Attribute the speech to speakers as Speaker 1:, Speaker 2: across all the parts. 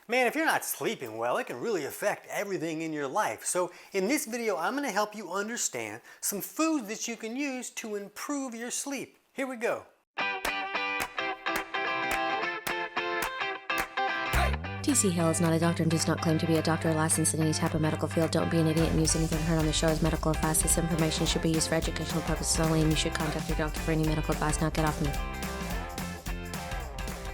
Speaker 1: Man, if you're not sleeping well, it can really affect everything in your life. So in this video, I'm going to help you understand some foods that you can use to improve your sleep. Here we go.
Speaker 2: TC Hale is not a doctor and does not claim to be a doctor or licensed in any type of medical field. Don't be an idiot and use anything heard on the show as medical advice. This information should be used for educational purposes only, and you should contact your doctor for any medical advice. Now get off me.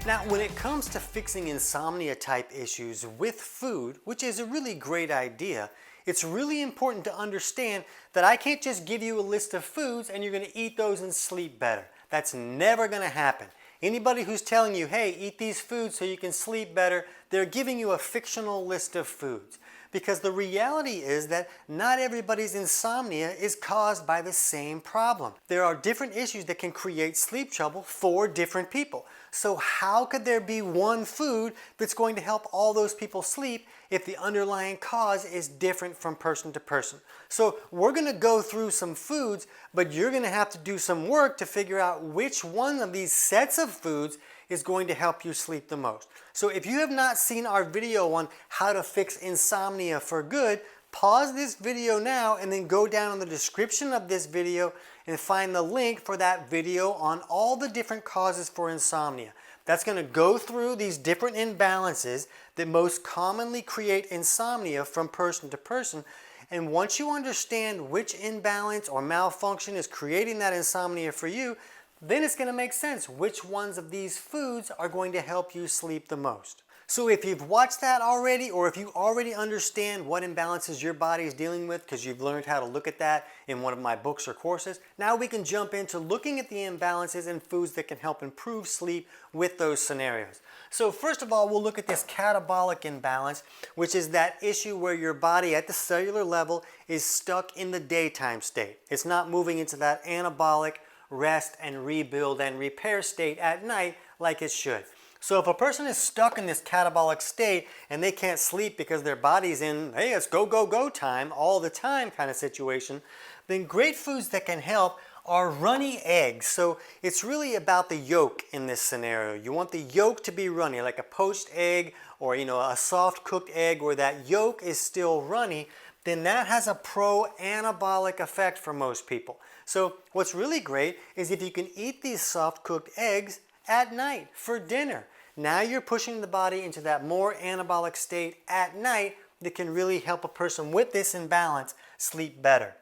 Speaker 1: Now, when it comes to fixing insomnia type issues with food, which is a really great idea, it's really important to understand that I can't just give you a list of foods and you're going to eat those and sleep better. That's never going to happen. Anybody who's telling you, hey, eat these foods so you can sleep better, they're giving you a fictional list of foods. Because the reality is that not everybody's insomnia is caused by the same problem. There are different issues that can create sleep trouble for different people. So how could there be one food that's going to help all those people sleep if the underlying cause is different from person to person? So we're going to go through some foods, but you're going to have to do some work to figure out which one of these sets of foods is going to help you sleep the most. So if you have not seen our video on how to fix insomnia for good, pause this video now and then go down in the description of this video and find the link for that video on all the different causes for insomnia. That's going to go through these different imbalances that most commonly create insomnia from person to person. And once you understand which imbalance or malfunction is creating that insomnia for you, then it's going to make sense which ones of these foods are going to help you sleep the most. So if you've watched that already, or if you already understand what imbalances your body is dealing with because you've learned how to look at that in one of my books or courses, now we can jump into looking at the imbalances and foods that can help improve sleep with those scenarios. So first of all, we'll look at this catabolic imbalance, which is that issue where your body at the cellular level is stuck in the daytime state. It's not moving into that anabolic rest and rebuild and repair state at night like it should. So if a person is stuck in this catabolic state and they can't sleep because their body's in, hey, it's go, go, go time all the time kind of situation, then great foods that can help are runny eggs. So it's really about the yolk in this scenario. You want the yolk to be runny, like a poached egg or a soft cooked egg where that yolk is still runny. Then that has a pro-anabolic effect for most people. So what's really great is if you can eat these soft cooked eggs at night for dinner. Now you're pushing the body into that more anabolic state at night that can really help a person with this imbalance sleep better.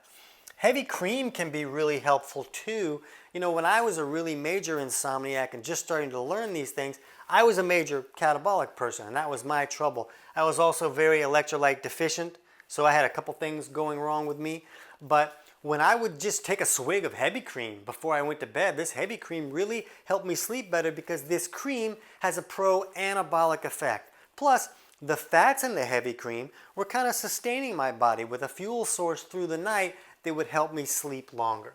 Speaker 1: Heavy cream can be really helpful too. When I was a really major insomniac and just starting to learn these things, I was a major catabolic person and that was my trouble. I was also very electrolyte deficient, so I had a couple things going wrong with me. But when I would just take a swig of heavy cream before I went to bed, this heavy cream really helped me sleep better because this cream has a pro-anabolic effect. Plus, the fats in the heavy cream were kind of sustaining my body with a fuel source through the night that would help me sleep longer.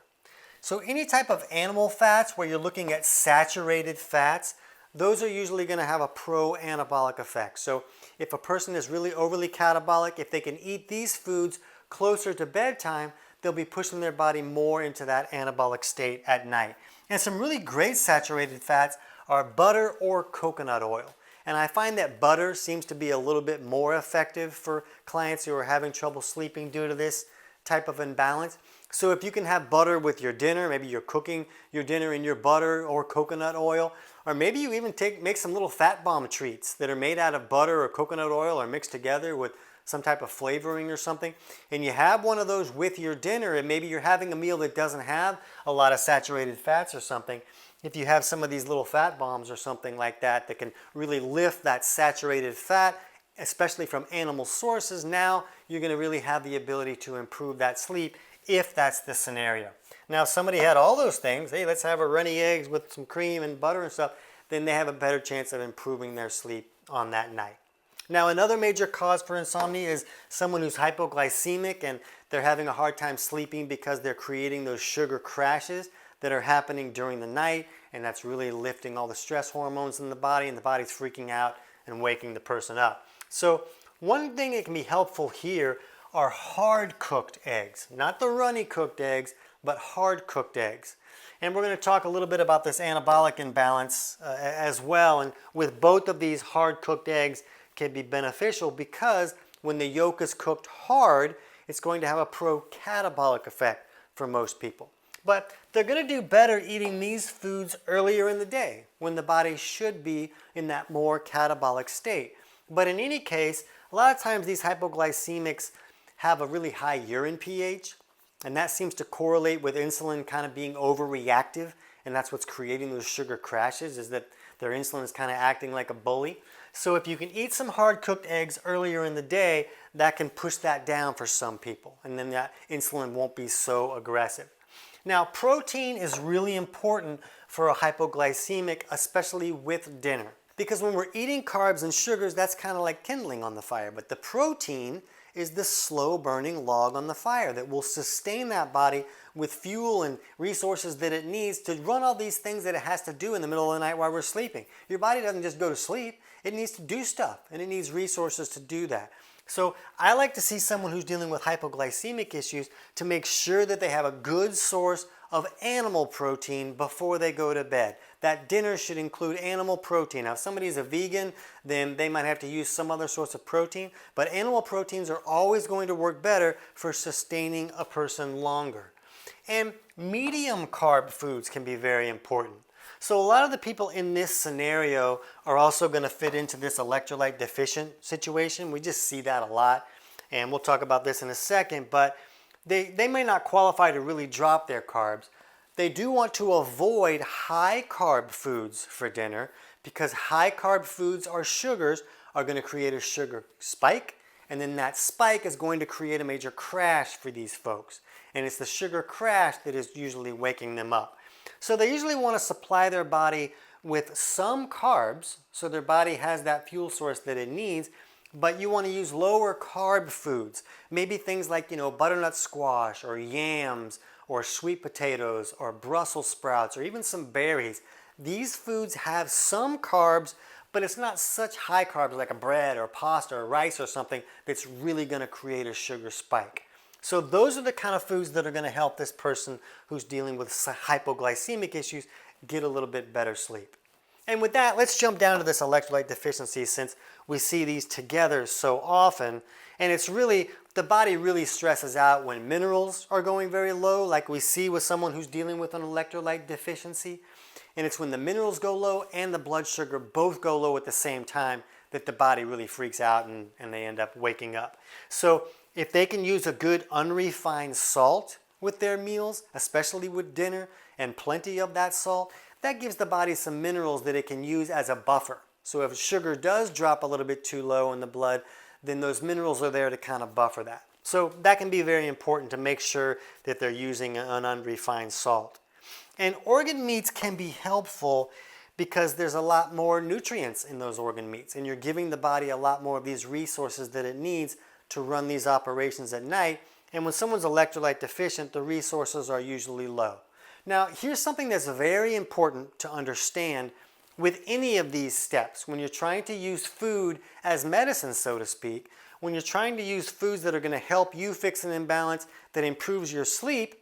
Speaker 1: So any type of animal fats where you're looking at saturated fats, those are usually going to have a pro-anabolic effect. So if a person is really overly catabolic, if they can eat these foods closer to bedtime, they'll be pushing their body more into that anabolic state at night. And some really great saturated fats are butter or coconut oil. And I find that butter seems to be a little bit more effective for clients who are having trouble sleeping due to this type of imbalance. So if you can have butter with your dinner, maybe you're cooking your dinner in your butter or coconut oil, or maybe you even make some little fat bomb treats that are made out of butter or coconut oil or mixed together with some type of flavoring or something, and you have one of those with your dinner, and maybe you're having a meal that doesn't have a lot of saturated fats or something. If you have some of these little fat bombs or something like that that can really lift that saturated fat, especially from animal sources, now you're going to really have the ability to improve that sleep if that's the scenario. Now if somebody had all those things, hey, let's have a runny eggs with some cream and butter and stuff, then they have a better chance of improving their sleep on that night. Now another major cause for insomnia is someone who's hypoglycemic and they're having a hard time sleeping because they're creating those sugar crashes that are happening during the night, and that's really lifting all the stress hormones in the body, and the body's freaking out and waking the person up. So one thing that can be helpful here are hard cooked eggs, not the runny cooked eggs, but hard cooked eggs. And we're going to talk a little bit about this anabolic imbalance as well, and with both of these hard cooked eggs, can be beneficial because when the yolk is cooked hard, it's going to have a pro-catabolic effect for most people. But they're going to do better eating these foods earlier in the day when the body should be in that more catabolic state. But in any case, a lot of times these hypoglycemics have a really high urine pH, and that seems to correlate with insulin kind of being overreactive, and that's what's creating those sugar crashes, is that their insulin is kind of acting like a bully. So if you can eat some hard-cooked eggs earlier in the day, that can push that down for some people, and then that insulin won't be so aggressive. Now, protein is really important for a hypoglycemic, especially with dinner. Because when we're eating carbs and sugars, that's kind of like kindling on the fire. But the protein is the slow-burning log on the fire that will sustain that body with fuel and resources that it needs to run all these things that it has to do in the middle of the night while we're sleeping. Your body doesn't just go to sleep. It needs to do stuff, and it needs resources to do that. So I like to see someone who's dealing with hypoglycemic issues to make sure that they have a good source of animal protein before they go to bed. That dinner should include animal protein. Now, if somebody's a vegan, then they might have to use some other source of protein, but animal proteins are always going to work better for sustaining a person longer. And medium carb foods can be very important. So a lot of the people in this scenario are also going to fit into this electrolyte deficient situation. We just see that a lot, and we'll talk about this in a second, but they may not qualify to really drop their carbs. They do want to avoid high carb foods for dinner because high carb foods or sugars are going to create a sugar spike, and then that spike is going to create a major crash for these folks. And it's the sugar crash that is usually waking them up. So they usually want to supply their body with some carbs so their body has that fuel source that it needs, but you want to use lower carb foods. Maybe things like, butternut squash or yams or sweet potatoes or Brussels sprouts or even some berries. These foods have some carbs, but it's not such high carbs like a bread or pasta or rice or something that's really going to create a sugar spike. So those are the kind of foods that are going to help this person who's dealing with hypoglycemic issues get a little bit better sleep. And with that, let's jump down to this electrolyte deficiency since we see these together so often. And it's really, the body really stresses out when minerals are going very low, like we see with someone who's dealing with an electrolyte deficiency. And it's when the minerals go low and the blood sugar both go low at the same time that the body really freaks out and they end up waking up. So if they can use a good unrefined salt with their meals, especially with dinner, and plenty of that salt, that gives the body some minerals that it can use as a buffer. So if sugar does drop a little bit too low in the blood, then those minerals are there to kind of buffer that. So that can be very important to make sure that they're using an unrefined salt. And organ meats can be helpful because there's a lot more nutrients in those organ meats, and you're giving the body a lot more of these resources that it needs to run these operations at night. And when someone's electrolyte deficient, the resources are usually low. Now, here's something that's very important to understand with any of these steps. When you're trying to use food as medicine, so to speak, when you're trying to use foods that are going to help you fix an imbalance that improves your sleep,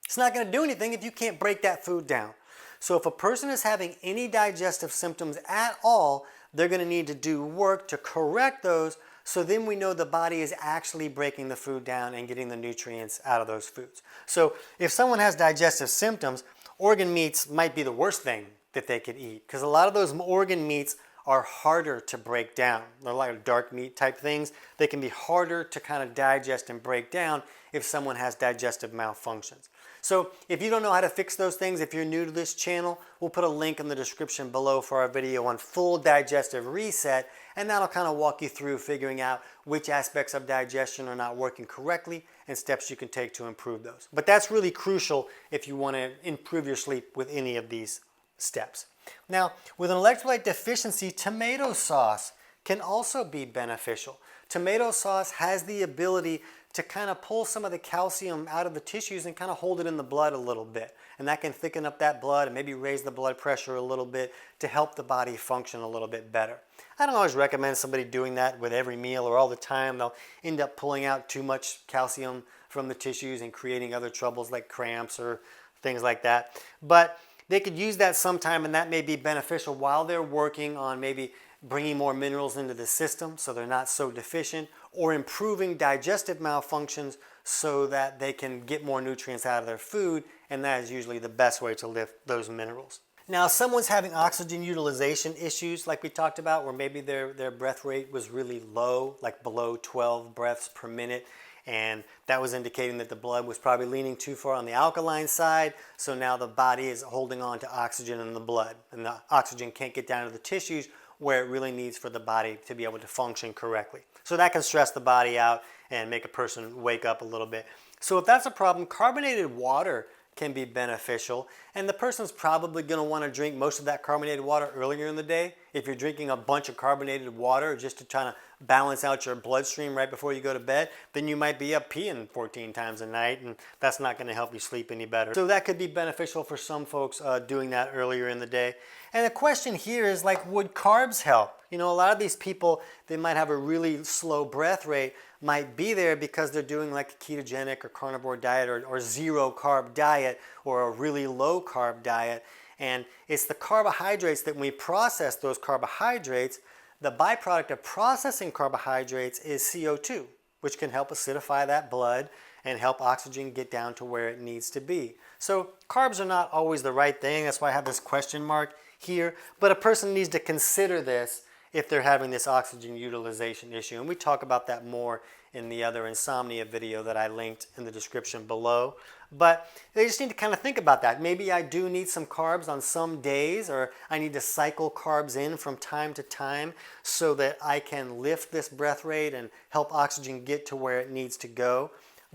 Speaker 1: it's not going to do anything if you can't break that food down. So if a person is having any digestive symptoms at all, they're going to need to do work to correct those, so then we know the body is actually breaking the food down and getting the nutrients out of those foods. So if someone has digestive symptoms, organ meats might be the worst thing that they could eat, because a lot of those organ meats are harder to break down. They're like dark meat type things. They can be harder to kind of digest and break down if someone has digestive malfunctions. So if you don't know how to fix those things, if you're new to this channel, we'll put a link in the description below for our video on full digestive reset, and that'll kind of walk you through figuring out which aspects of digestion are not working correctly and steps you can take to improve those. But that's really crucial if you want to improve your sleep with any of these steps. Now, with an electrolyte deficiency, tomato sauce can also be beneficial. Tomato sauce has the ability to kind of pull some of the calcium out of the tissues and kind of hold it in the blood a little bit. And that can thicken up that blood and maybe raise the blood pressure a little bit to help the body function a little bit better. I don't always recommend somebody doing that with every meal or all the time. They'll end up pulling out too much calcium from the tissues and creating other troubles like cramps or things like that. But they could use that sometime, and that may be beneficial while they're working on maybe bringing more minerals into the system so they're not so deficient, or improving digestive malfunctions so that they can get more nutrients out of their food, and that is usually the best way to lift those minerals. Now, if someone's having oxygen utilization issues like we talked about, where maybe their breath rate was really low, like below 12 breaths per minute, and that was indicating that the blood was probably leaning too far on the alkaline side, so now the body is holding on to oxygen in the blood, and the oxygen can't get down to the tissues where it really needs for the body to be able to function correctly. So that can stress the body out and make a person wake up a little bit. So if that's a problem, carbonated water can be beneficial, and the person's probably going to want to drink most of that carbonated water earlier in the day. If you're drinking a bunch of carbonated water just to try to balance out your bloodstream right before you go to bed, then you might be up peeing 14 times a night, and that's not going to help you sleep any better. So that could be beneficial for some folks doing that earlier in the day. And the question here is, like, would carbs help? You know, a lot of these people, they might have a really slow breath rate, might be there because they're doing like a ketogenic or carnivore diet or zero carb diet or a really low carb diet. And it's the carbohydrates that when we process those carbohydrates, the byproduct of processing carbohydrates is CO2, which can help acidify that blood and help oxygen get down to where it needs to be. So carbs are not always the right thing. That's why I have this question mark here. But a person needs to consider this if they're having this oxygen utilization issue. And we talk about that more in the other Insomnia video that I linked in the description below. But they just need to kind of think about that. Maybe I do need some carbs on some days, or I need to cycle carbs in from time to time so that I can lift this breath rate and help oxygen get to where it needs to go.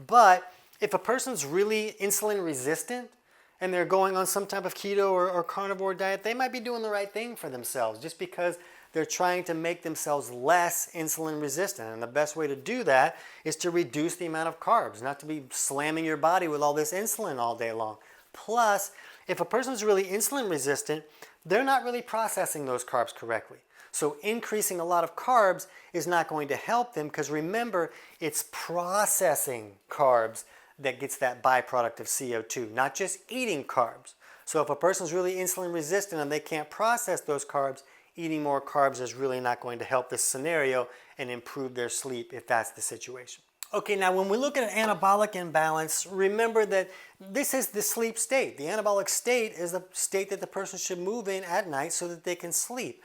Speaker 1: But if a person's really insulin resistant and they're going on some type of keto or carnivore diet, they might be doing the right thing for themselves just because they're trying to make themselves less insulin resistant. And the best way to do that is to reduce the amount of carbs, not to be slamming your body with all this insulin all day long. Plus, if a person's really insulin resistant, they're not really processing those carbs correctly. So increasing a lot of carbs is not going to help them, because remember, it's processing carbs that gets that byproduct of CO2, not just eating carbs. So if a person's really insulin resistant and they can't process those carbs, eating more carbs is really not going to help this scenario and improve their sleep if that's the situation. Okay, now when we look at an anabolic imbalance, remember that this is the sleep state. The anabolic state is the state that the person should move in at night so that they can sleep.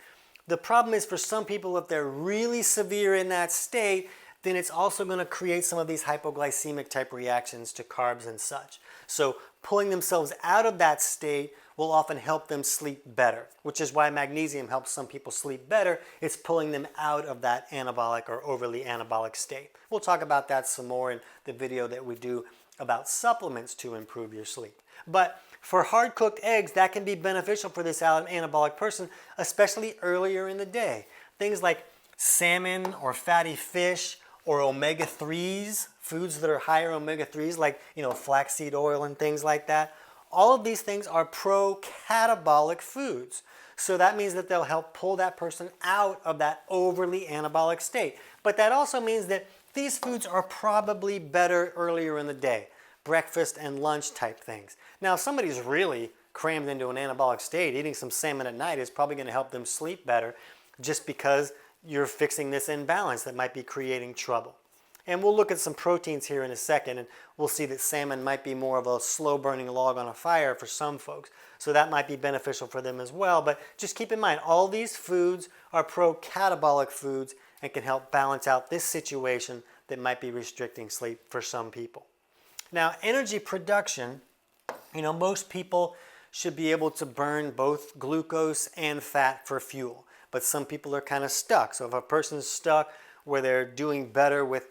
Speaker 1: The problem is, for some people, if they're really severe in that state, then it's also going to create some of these hypoglycemic type reactions to carbs and such. So pulling themselves out of that state will often help them sleep better, which is why magnesium helps some people sleep better. It's pulling them out of that anabolic or overly anabolic state. We'll talk about that some more in the video that we do about supplements to improve your sleep. But for hard-cooked eggs, that can be beneficial for this anabolic person, especially earlier in the day. Things like salmon or fatty fish or omega-3s, foods that are higher omega-3s, like, flaxseed oil and things like that. All of these things are pro-catabolic foods. So that means that they'll help pull that person out of that overly anabolic state. But that also means that these foods are probably better earlier in the day, breakfast and lunch type things. Now, if somebody's really crammed into an anabolic state, eating some salmon at night is probably going to help them sleep better, just because you're fixing this imbalance that might be creating trouble. And we'll look at some proteins here in a second, and we'll see that salmon might be more of a slow-burning log on a fire for some folks. So that might be beneficial for them as well. But just keep in mind, all these foods are pro-catabolic foods and can help balance out this situation that might be restricting sleep for some people. Now, energy production, most people should be able to burn both glucose and fat for fuel. But some people are kind of stuck. So if a person's stuck where they're doing better with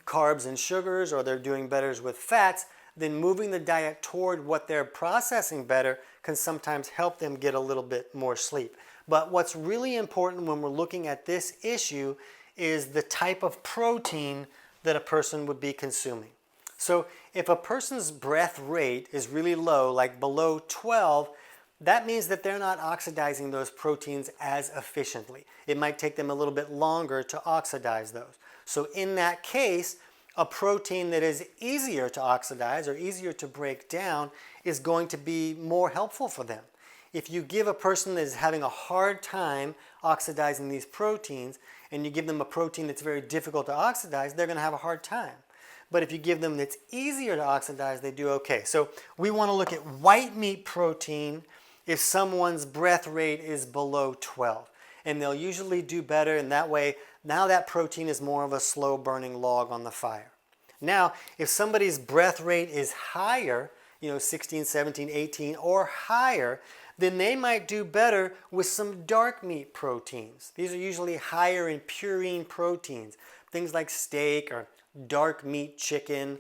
Speaker 1: carbs and sugars, or they're doing better with fats, then moving the diet toward what they're processing better can sometimes help them get a little bit more sleep. But what's really important when we're looking at this issue is the type of protein that a person would be consuming. So if a person's breath rate is really low, like below 12, that means that they're not oxidizing those proteins as efficiently. It might take them a little bit longer to oxidize those. So in that case, a protein that is easier to oxidize or easier to break down is going to be more helpful for them. if you give a person that is having a hard time oxidizing these proteins, and you give them a protein that's very difficult to oxidize, they're going to have a hard time. But if you give them that's easier to oxidize, they do okay. So we want to look at white meat protein if someone's breath rate is below 12. And they'll usually do better, and that way, now that protein is more of a slow burning log on the fire. Now, if somebody's breath rate is higher, 16, 17, 18 or higher, then they might do better with some dark meat proteins. These are usually higher in purine proteins, things like steak or dark meat chicken,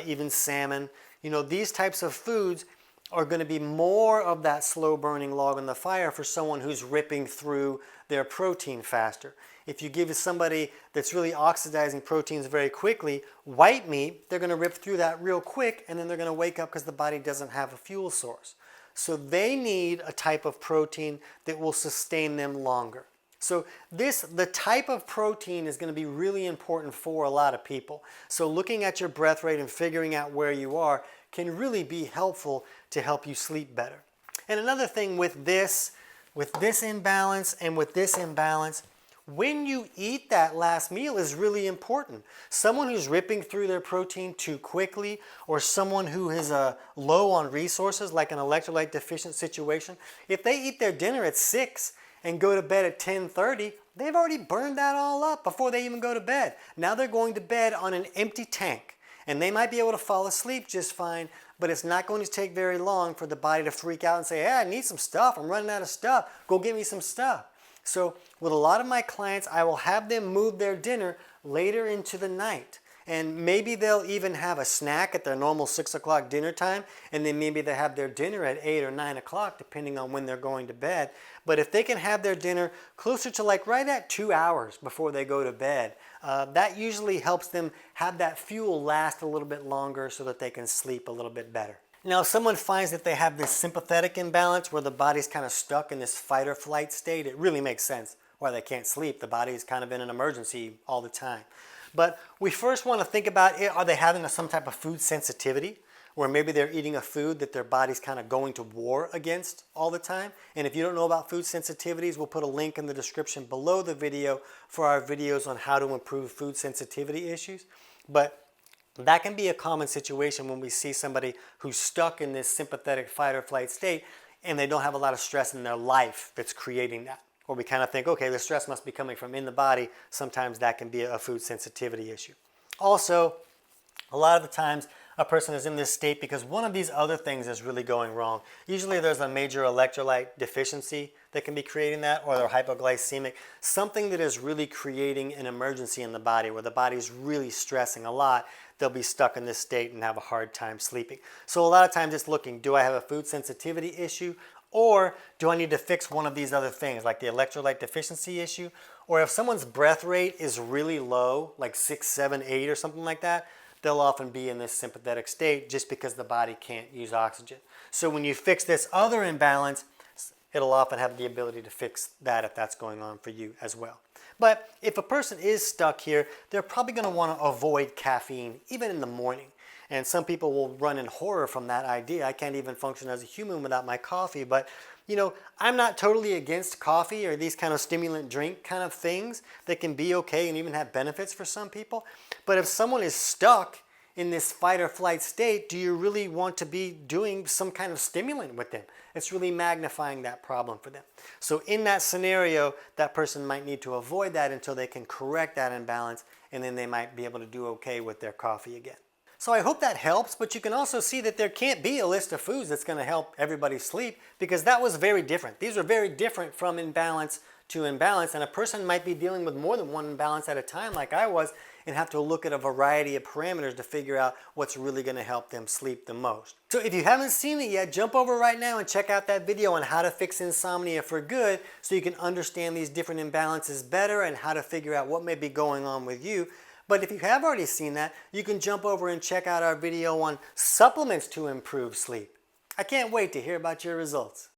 Speaker 1: even salmon. These types of foods are going to be more of that slow burning log on the fire for someone who's ripping through their protein faster. If you give somebody that's really oxidizing proteins very quickly, white meat, they're going to rip through that real quick, and then they're going to wake up because the body doesn't have a fuel source. So they need a type of protein that will sustain them longer. So the type of protein is going to be really important for a lot of people. So looking at your breath rate and figuring out where you are can really be helpful to help you sleep better. And another thing with this imbalance and with this imbalance, when you eat that last meal is really important. Someone who's ripping through their protein too quickly, or someone who is low on resources, like an electrolyte deficient situation, if they eat their dinner at 6 and go to bed at 10:30, they've already burned that all up before they even go to bed. Now they're going to bed on an empty tank, and they might be able to fall asleep just fine, but it's not going to take very long for the body to freak out and say, hey, I need some stuff, I'm running out of stuff, go get me some stuff. So with a lot of my clients, I will have them move their dinner later into the night. And maybe they'll even have a snack at their normal 6 o'clock dinner time, and then maybe they have their dinner at 8 or 9 o'clock, depending on when they're going to bed. But if they can have their dinner closer to like right at 2 hours before they go to bed, that usually helps them have that fuel last a little bit longer so that they can sleep a little bit better. Now, if someone finds that they have this sympathetic imbalance where the body's kind of stuck in this fight or flight state, it really makes sense why they can't sleep. The body is kind of in an emergency all the time. But we first want to think about, are they having some type of food sensitivity, where maybe they're eating a food that their body's kind of going to war against all the time? And if you don't know about food sensitivities, we'll put a link in the description below the video for our videos on how to improve food sensitivity issues. But that can be a common situation when we see somebody who's stuck in this sympathetic fight or flight state and they don't have a lot of stress in their life that's creating that. Or we kind of think, okay, the stress must be coming from in the body. Sometimes that can be a food sensitivity issue. Also, a lot of the times a person is in this state because one of these other things is really going wrong. Usually there's a major electrolyte deficiency that can be creating that, or they're hypoglycemic, something that is really creating an emergency in the body where the body's really stressing a lot. They'll be stuck in this state and have a hard time sleeping. So a lot of times it's looking, do I have a food sensitivity issue? Or do I need to fix one of these other things, like the electrolyte deficiency issue? Or if someone's breath rate is really low, like 6, 7, 8 or something like that, they'll often be in this sympathetic state just because the body can't use oxygen. So when you fix this other imbalance, it'll often have the ability to fix that if that's going on for you as well. But if a person is stuck here, they're probably going to want to avoid caffeine, even in the morning. And some people will run in horror from that idea. I can't even function as a human without my coffee. But, I'm not totally against coffee or these kind of stimulant drink kind of things that can be okay and even have benefits for some people. But if someone is stuck in this fight or flight state, do you really want to be doing some kind of stimulant with them? It's really magnifying that problem for them. So in that scenario, that person might need to avoid that until they can correct that imbalance, and then they might be able to do okay with their coffee again. So I hope that helps, but you can also see that there can't be a list of foods that's going to help everybody sleep, because that was very different. These are very different from imbalance to imbalance, and a person might be dealing with more than one imbalance at a time like I was, and have to look at a variety of parameters to figure out what's really going to help them sleep the most. So if you haven't seen it yet, jump over right now and check out that video on how to fix insomnia for good, so you can understand these different imbalances better and how to figure out what may be going on with you. But if you have already seen that, you can jump over and check out our video on supplements to improve sleep. I can't wait to hear about your results.